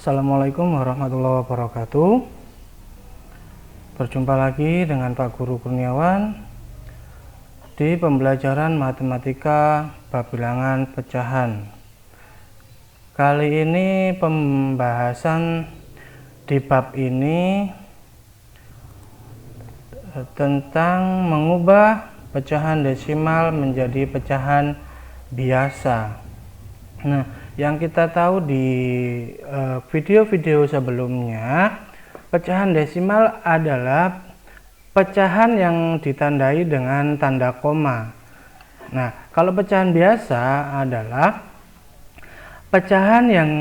Assalamualaikum warahmatullahi wabarakatuh. Berjumpa lagi dengan Pak Guru Kurniawan di pembelajaran matematika bab bilangan pecahan. Kali ini pembahasan di bab ini tentang mengubah pecahan desimal menjadi pecahan biasa. Nah, yang kita tahu di video-video sebelumnya, pecahan desimal adalah pecahan yang ditandai dengan tanda koma. Nah, kalau pecahan biasa adalah pecahan yang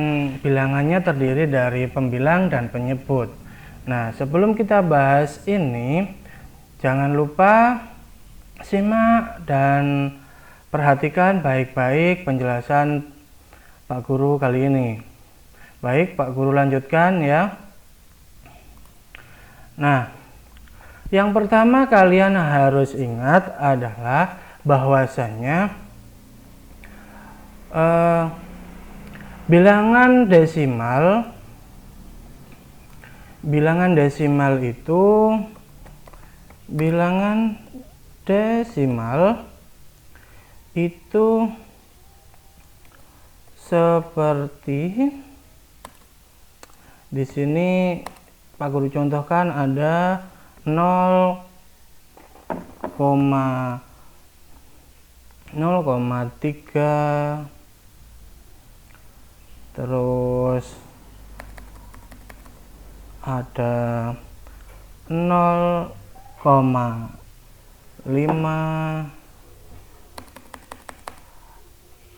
bilangannya terdiri dari pembilang dan penyebut. Nah, sebelum kita bahas ini, jangan lupa simak dan perhatikan baik-baik penjelasan Pak Guru kali ini. Baik, Pak Guru lanjutkan ya. Nah, yang pertama kalian harus ingat adalah bahwasanya bilangan desimal itu seperti di sini Pak Guru contohkan ada 0,3, terus ada 0,5,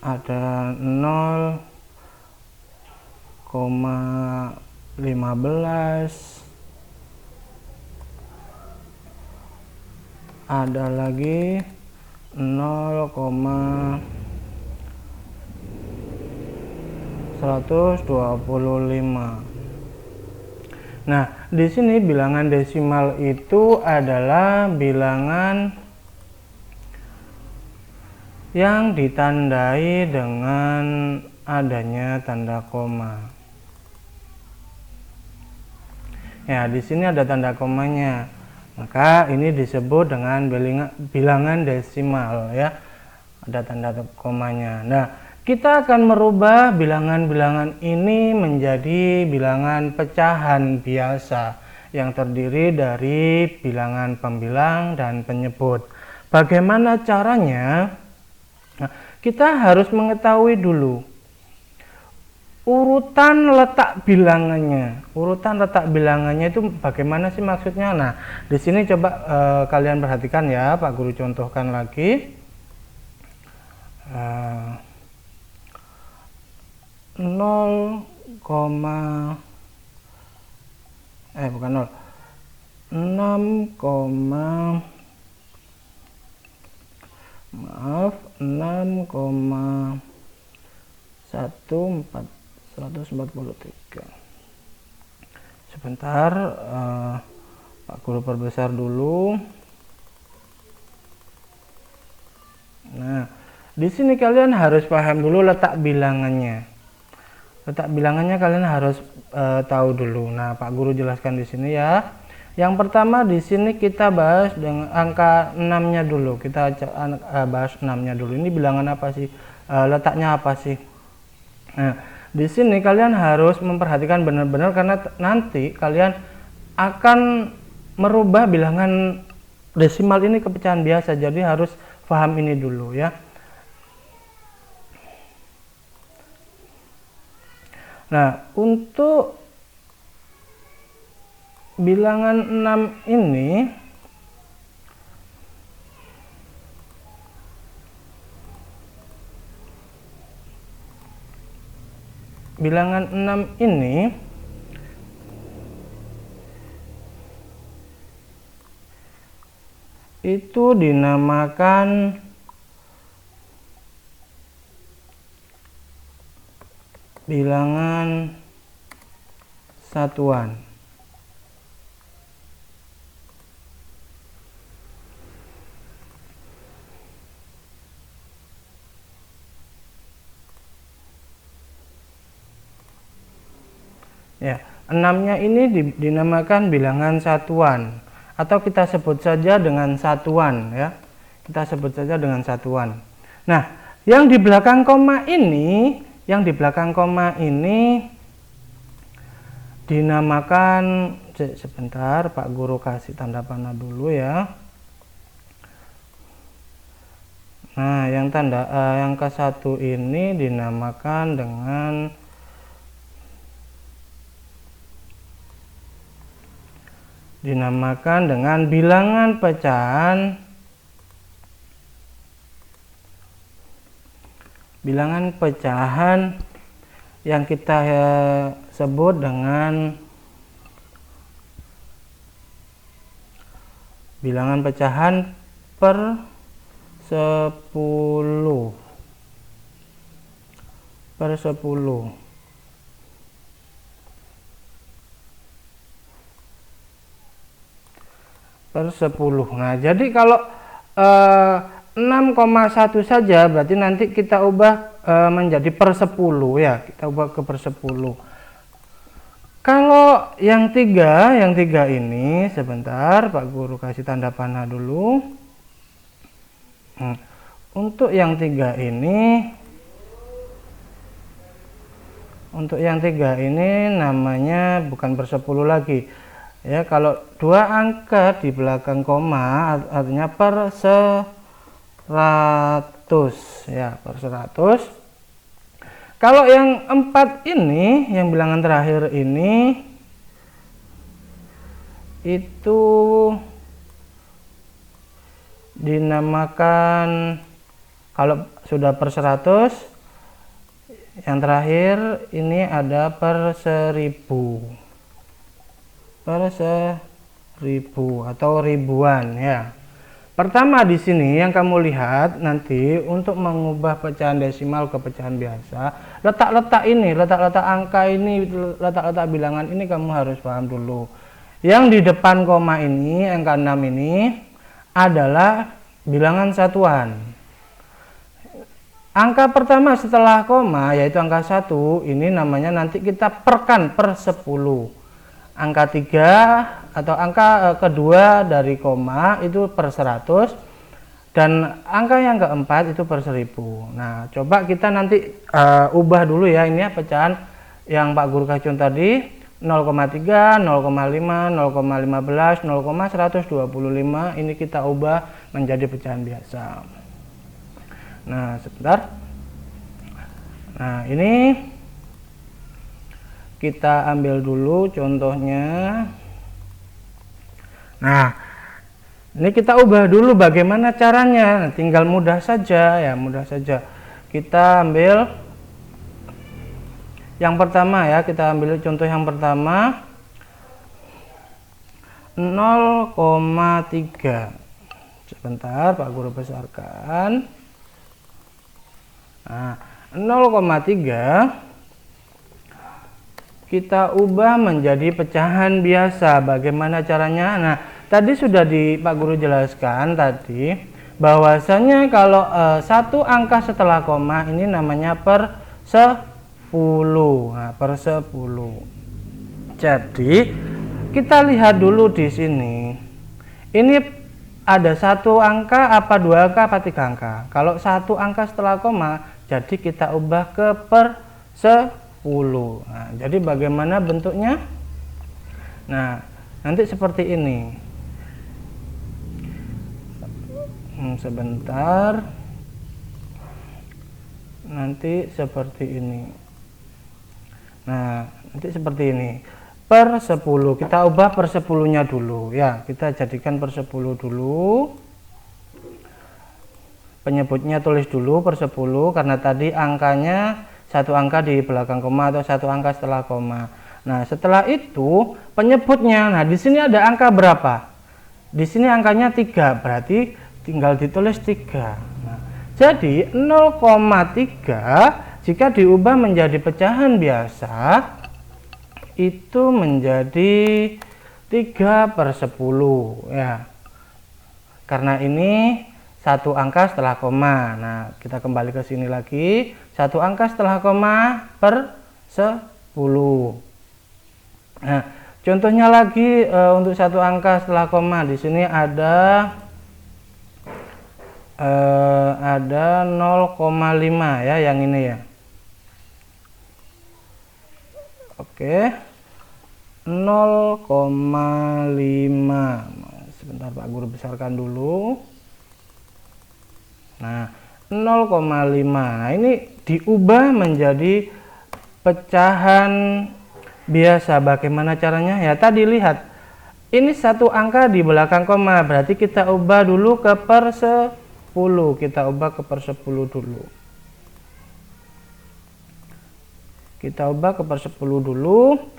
ada 0,15, ada lagi 0,125. Nah, di sini bilangan desimal itu adalah bilangan yang ditandai dengan adanya tanda koma. Ya, di sini ada tanda komanya. Maka ini disebut dengan bilangan desimal ya. Ada tanda komanya. Nah, kita akan merubah bilangan-bilangan ini menjadi bilangan pecahan biasa yang terdiri dari bilangan pembilang dan penyebut. Bagaimana caranya? Nah, kita harus mengetahui dulu urutan letak bilangannya. Urutan letak bilangannya itu bagaimana sih maksudnya? Nah, di sini coba kalian perhatikan ya, Pak Guru contohkan lagi. 0, bukan 0, 6,143. Sebentar, Pak Guru perbesar dulu. Nah, di sini kalian harus paham dulu letak bilangannya. Letak bilangannya kalian harus tahu dulu. Nah, Pak Guru jelaskan di sini ya. Yang pertama di sini kita bahas dengan angka 6-nya dulu. Kita bahas 6-nya dulu. Ini bilangan apa sih? Letaknya apa sih? Nah, di sini kalian harus memperhatikan benar-benar karena nanti kalian akan merubah bilangan desimal ini ke pecahan biasa. Jadi harus paham ini dulu ya. Nah, untuk bilangan 6 ini itu dinamakan bilangan satuan. Ya, 6-nya ini dinamakan bilangan satuan atau kita sebut saja dengan satuan ya. Kita sebut saja dengan satuan. Nah, yang di belakang koma ini, dinamakan, sebentar Pak Guru kasih tanda panah dulu ya. Nah, yang ke-1 ini dinamakan dengan bilangan pecahan yang kita sebut dengan bilangan pecahan per 10. Nah, jadi kalau 6,1 saja berarti nanti kita ubah menjadi per 10 ya, kita ubah ke per 10. Kalau yang tiga ini, sebentar Pak Guru kasih tanda panah dulu. Untuk yang tiga ini namanya bukan per 10 lagi. Ya, kalau 2 angka di belakang koma artinya per 100 ya, per 100. Kalau yang 4 ini, yang bilangan terakhir ini itu dinamakan, kalau sudah per 100, yang terakhir ini ada per 1000. Per 1000 atau ribuan ya. Pertama di sini yang kamu lihat nanti untuk mengubah pecahan desimal ke pecahan biasa, letak-letak angka ini, letak-letak bilangan ini kamu harus paham dulu. Yang di depan koma ini, angka 6 ini adalah bilangan satuan. Angka pertama setelah koma yaitu angka 1, ini namanya nanti kita perkan per 10. Angka 3 atau angka kedua dari koma itu per 100, dan angka yang keempat itu per 1000. Nah, coba kita nanti ubah dulu ya, ini ya pecahan yang Pak Guru kasih tadi, 0,3, 0,5, 0,15, 0,125, ini kita ubah menjadi pecahan biasa. Nah, sebentar. Nah, ini kita ambil dulu contohnya. Nah, ini kita ubah dulu bagaimana caranya. Nah, tinggal mudah saja ya, mudah saja. Kita ambil yang pertama ya, kita ambil contoh yang pertama 0,3. Sebentar Pak Guru besarkan. Nah, 0,3 kita ubah menjadi pecahan biasa. Bagaimana caranya? Nah, tadi sudah Pak Guru jelaskan tadi bahwasanya kalau satu angka setelah koma ini namanya per 10. Nah, per 10. Jadi kita lihat dulu di sini. Ini ada satu angka apa dua angka apa tiga angka? Kalau satu angka setelah koma, jadi kita ubah ke per 10. Nah, jadi bagaimana bentuknya? Nah, nanti seperti ini. Sebentar. Nanti seperti ini. Nah, nanti seperti ini. Per 10. Kita ubah per 10-nya dulu ya. Kita jadikan per 10 dulu. Penyebutnya tulis dulu per 10 karena tadi angkanya satu angka di belakang koma atau satu angka setelah koma. Nah, setelah itu penyebutnya. Nah, di sini ada angka berapa? Di sini angkanya 3, berarti tinggal ditulis 3. Nah, jadi 0,3 jika diubah menjadi pecahan biasa itu menjadi 3 per 10 ya. Karena ini satu angka setelah koma. Nah, kita kembali ke sini lagi. Satu angka setelah koma per 10. Nah, contohnya lagi untuk satu angka setelah koma di sini ada 0,5 ya, yang ini ya. Oke. 0,5. Sebentar Pak Guru besarkan dulu. Nah, 0,5. Nah, ini diubah menjadi pecahan biasa. Bagaimana caranya? Ya, tadi lihat. Ini satu angka di belakang koma, berarti kita ubah dulu ke per 10. Kita ubah ke per 10 dulu. Kita ubah ke per 10 dulu.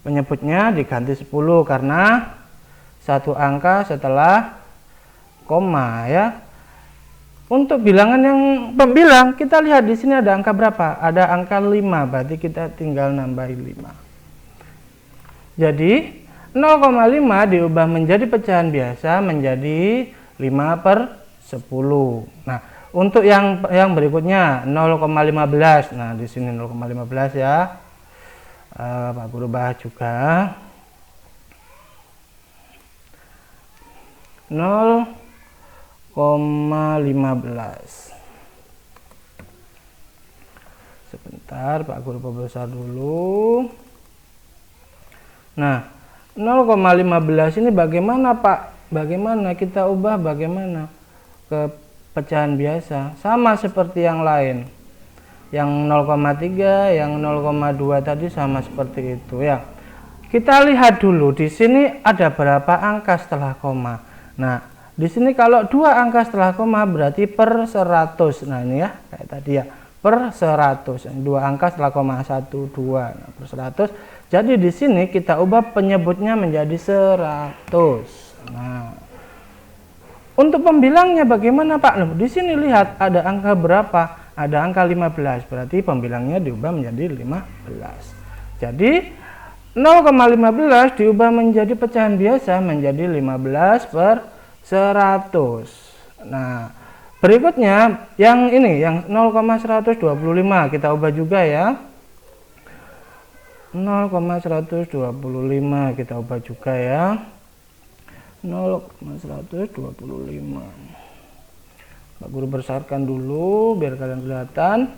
Penyebutnya diganti 10 karena satu angka setelah koma ya. Untuk bilangan yang pembilang, kita lihat di sini ada angka berapa? Ada angka 5, berarti kita tinggal nambahin 5. Jadi 0,5 diubah menjadi pecahan biasa menjadi 5 per 10. Nah, untuk yang berikutnya 0,15. Nah, di sini 0,15 ya. Pak Guru bahas juga. 0,15. Sebentar Pak Guru perbesar dulu. Nah, 0,15 ini bagaimana Pak? Bagaimana kita ubah bagaimana ke pecahan biasa? Sama seperti yang lain. Yang 0,3, yang 0,2 tadi sama seperti itu ya. Kita lihat dulu di sini ada berapa angka setelah koma. Nah, di sini kalau 2 angka setelah koma berarti per 100. Nah, ini ya kayak tadi ya, per 100. 2 angka setelah koma, 1, 2, nah, per 100. Jadi di sini kita ubah penyebutnya menjadi 100. Nah, untuk pembilangnya bagaimana Pak? Loh, di sini lihat ada angka berapa? Ada angka 15. Berarti pembilangnya diubah menjadi 15. Jadi 0,15 diubah menjadi pecahan biasa menjadi 15 per 100. Nah, berikutnya yang ini, yang 0,125 kita ubah juga ya. 0,125 kita ubah juga ya. 0,125. Pak Guru besarkan dulu biar kalian kelihatan.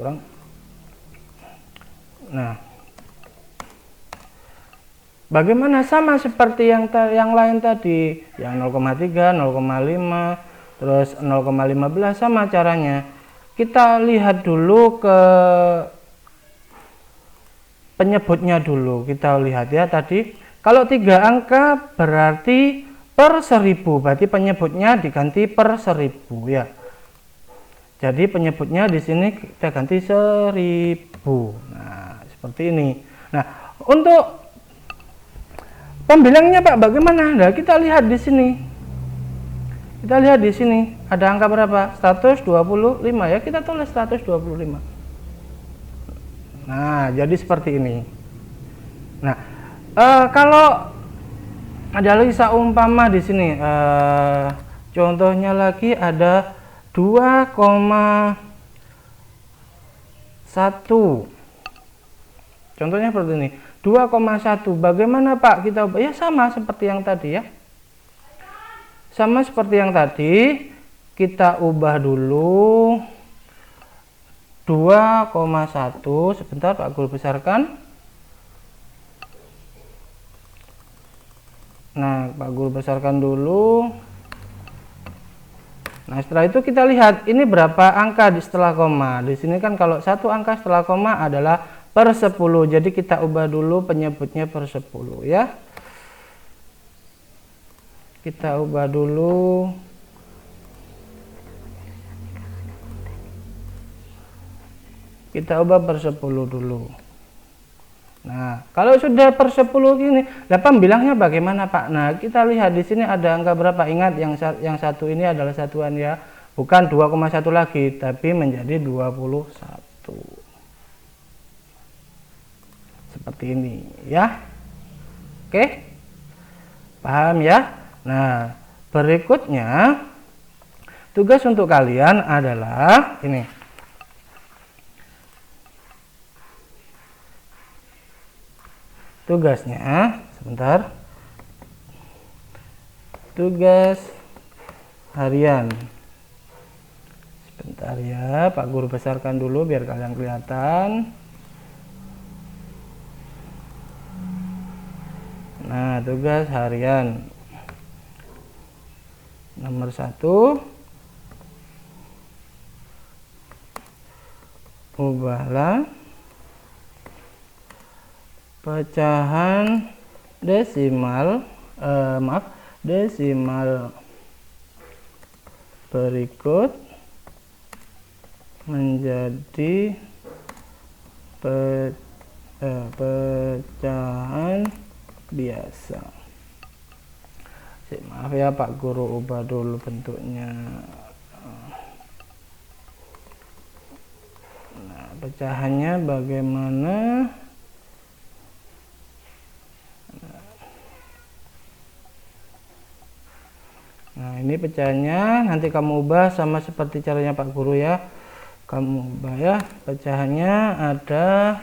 Kurang. Nah, bagaimana sama seperti yang lain tadi, yang 0,3, 0,5, terus 0,15 sama caranya. Kita lihat dulu ke penyebutnya dulu. Kita lihat ya tadi, kalau 3 angka berarti per 1000, berarti penyebutnya diganti per 1000 ya. Jadi penyebutnya di sini kita ganti 1000. Nah, seperti ini. Nah, untuk pembilangnya Pak bagaimana? Nah, kita lihat di sini. Kita lihat di sini ada angka berapa? 125 ya, kita tulis 125. Nah, jadi seperti ini. Nah, kalau ada lagi seumpama di sini, contohnya lagi ada 2,1. Contohnya seperti ini. 2,1. Bagaimana Pak kita ubah? Ya sama seperti yang tadi ya. Sama seperti yang tadi, kita ubah dulu 2,1. Sebentar Pak Guru besarkan. Nah, Pak Guru besarkan dulu. Nah, setelah itu kita lihat ini berapa angka di setelah koma. Di sini kan kalau satu angka setelah koma adalah per 10. Jadi kita ubah dulu penyebutnya per 10 ya. Kita ubah dulu. Kita ubah per 10 dulu. Nah, kalau sudah per 10 gini, lah pembilangnya bagaimana Pak? Nah, kita lihat di sini ada angka berapa? Ingat yang satu ini adalah satuan ya. Bukan 2,1 lagi, tapi menjadi 21. Seperti ini ya. Oke. Paham ya? Nah, berikutnya tugas untuk kalian adalah ini. tugasnya, sebentar, tugas harian. Sebentar ya, Pak Guru besarkan dulu biar kalian kelihatan. Nah, tugas harian nomor 1, ubahlah pecahan desimal desimal berikut menjadi pecahan biasa. Maaf ya Pak Guru, ubah dulu bentuknya. Nah, pecahannya bagaimana? Nah, ini pecahannya, nanti kamu ubah sama seperti caranya Pak Guru ya. Kamu ubah ya, pecahannya ada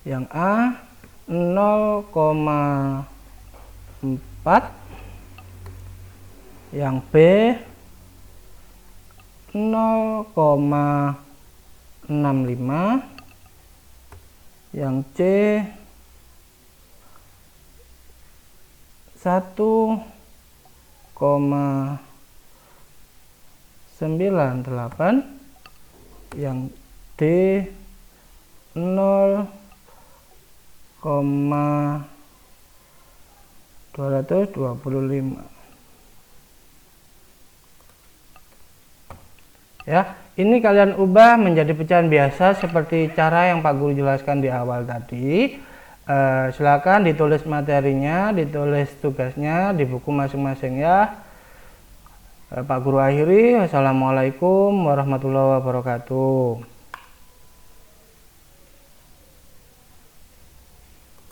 yang A 0,4, yang B 0,65, yang C 1,98, yang D 0,225. Ya, ini kalian ubah menjadi pecahan biasa seperti cara yang Pak Guru jelaskan di awal tadi. Silakan ditulis materinya, ditulis tugasnya di buku masing-masing ya. Pak Guru akhiri. Wassalamualaikum warahmatullahi wabarakatuh.